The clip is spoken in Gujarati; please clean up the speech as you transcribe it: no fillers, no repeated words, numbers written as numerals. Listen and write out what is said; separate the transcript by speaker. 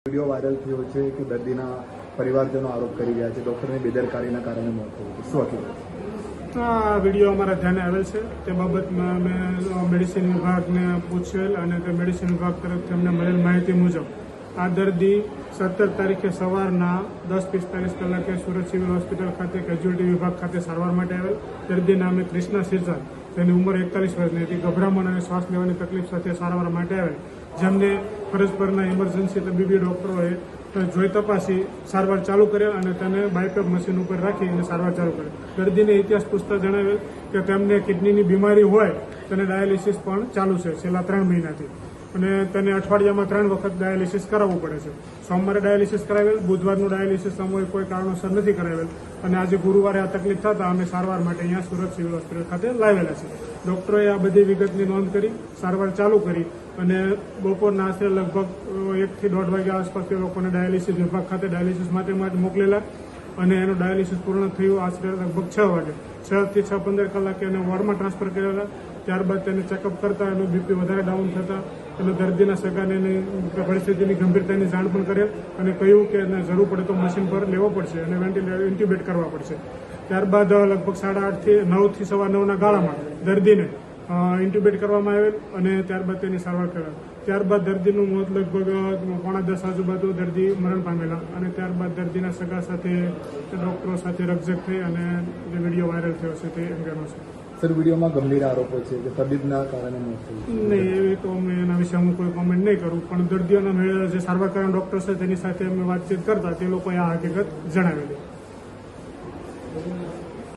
Speaker 1: વિડીયો વાયરલ થયો છે કે દર્દીના પરિવારજનો આરોપ કરી રહ્યા છે ડોક્ટરની બેદરકારીના કારણે મોત થયું છે. શું હકીકત?
Speaker 2: આ વિડીયો અમારા ધ્યાને આવેલ છે. તે બાબતમાં અમે મેડિસિન વિભાગને પૂછેલ અને તે મેડિસિન વિભાગ તરફથી અમને મળેલ માહિતી મુજબ આ દર્દી 17 તારીખે સવારના 10:45 કલાકે સુરત સિવિલ હોસ્પિટલ ખાતે કેજ્યુઅલ્ટી વિભાગ ખાતે સારવાર માટે આવેલ. દર્દી નામે કૃષ્ણા સિરસાટ, તેની ઉંમર 41 વર્ષની હતી. ગભરામણ અને શ્વાસ લેવાની તકલીફ સાથે સારવાર માટે આવેલ, જેમને ફરજ પરના ઇમરજન્સી તબીબી ડોક્ટરોએ જોઈ તપાસી સારવાર ચાલુ કરેલ અને તેને બાયપેપ મશીન ઉપર રાખી અને સારવાર ચાલુ કરેલ. દર્દીને ઇતિહાસ પૂછતા જણાવેલ કે તેમને કિડનીની બીમારી હોય, તેને ડાયાલિસિસ પણ ચાલુ છે છેલ્લા 3 મહિનાથી, અને તેને અઠવાડિયામાં 3 વખત ડાયાલિસિસ કરાવવું પડે છે. સોમવારે ડાયાલિસિસ કરાવેલ, બુધવારનું ડાયાલિસિસ અમોએ કોઈ કારણોસર નથી કરાવેલ અને આજે ગુરુવારે આ તકલીફ થતાં અમે સારવાર માટે અહીંયા સુરત સિવિલ હોસ્પિટલ ખાતે લાવેલા છે. ડોક્ટરોએ આ બધી વિગતની નોંધ કરી સારવાર ચાલુ કરી અને બપોરના આશરે લગભગ 1 થી 1.5 વાગ્યા આસપાસ તે લોકોને ડાયાલિસિસ વિભાગ ખાતે ડાયાલિસિસ માટે મોકલેલા અને એનું ડાયાલિસિસ પૂર્ણ થયું આશરે લગભગ 6 વાગે. 6 થી 6:15 કલાકે એને વોર્ડમાં ટ્રાન્સફર કરેલા. ત્યારબાદ તેને ચેકઅપ કરતા એનું બીપી વધારે ડાઉન થતા અને દર્દીના સગાને પરિસ્થિતિની ગંભીરતાની જાણ પણ કરેલ અને કહ્યું કે એને જરૂર પડે તો મશીન પર લેવો પડશે અને વેન્ટિલેટર ઇન્ટ્યુબેટ કરવા પડશે. ત્યારબાદ લગભગ 8:30 થી 9 થી 9:15ના ગાળામાં દર્દીને ઇન્ટ્યુબેટ કરવામાં આવેલ અને ત્યારબાદ તેની સારવાર કરેલ. ત્યારબાદ દર્દીનું મોત લગભગ 9:45 આજુબાજુ દર્દી મરણ પામેલા અને ત્યારબાદ દર્દીના સગા સાથે ડોક્ટરો સાથે રકઝક થઈ અને જે વિડીયો વાયરલ થયો છે તે અંગેનો છે.
Speaker 1: સર, વિડીયોમાં ગંભીર આરોપો છે કે તબીબના કારણે મોત થયું.
Speaker 2: નહીં, એવી તો અમે એના વિશે હું કોઈ કોમેન્ટ નહીં કરું, પણ દર્દીઓના જે સારવાર કરનાર ડોક્ટર છે તેની સાથે અમે વાતચીત કરતા તે લોકોએ આ હકીકત જણાવેલી.